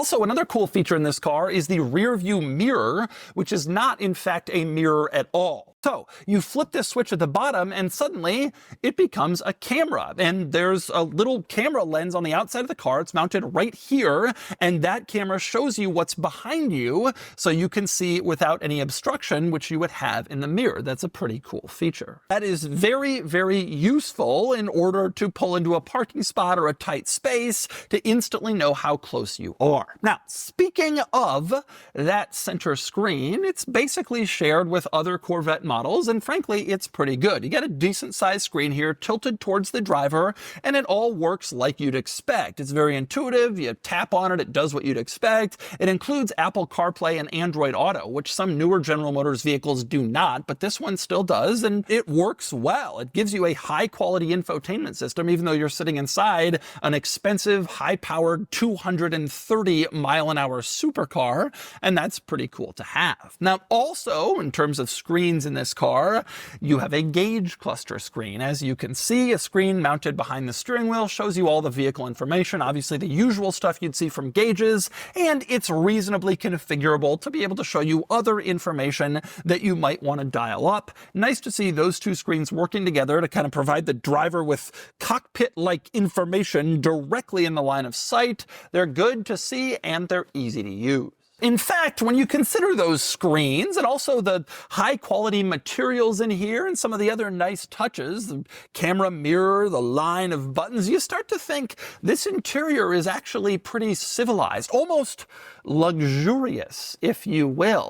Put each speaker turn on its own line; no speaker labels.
Also, another cool feature in this car is the rear view mirror, which is not, in fact, a mirror at all. So you flip this switch at the bottom and suddenly it becomes a camera. And there's a little camera lens on the outside of the car. It's mounted right here. And that camera shows you what's behind you so you can see without any obstruction, which you would have in the mirror. That's a pretty cool feature. That is very, very useful in order to pull into a parking spot or a tight space to instantly know how close you are. Now, speaking of that center screen, it's basically shared with other Corvette models, and frankly, it's pretty good. You get a decent sized screen here tilted towards the driver, and it all works like you'd expect. It's very intuitive. You tap on it, it does what you'd expect. It includes Apple CarPlay and Android Auto, which some newer General Motors vehicles do not, but this one still does, and it works well. It gives you a high-quality infotainment system, even though you're sitting inside an expensive, high-powered 230-mile-an-hour supercar, and that's pretty cool to have. Now, also, in terms of screens in this car, you have a gauge cluster screen. As you can see, a screen mounted behind the steering wheel shows you all the vehicle information, obviously the usual stuff you'd see from gauges, and it's reasonably configurable to be able to show you other information that you might want to dial up. Nice to see those two screens working together to kind of provide the driver with cockpit-like information directly in the line of sight. They're good to see and they're easy to use. In fact, when you consider those screens and also the high-quality materials in here and some of the other nice touches, the camera mirror, the line of buttons, you start to think this interior is actually pretty civilized, almost luxurious, if you will.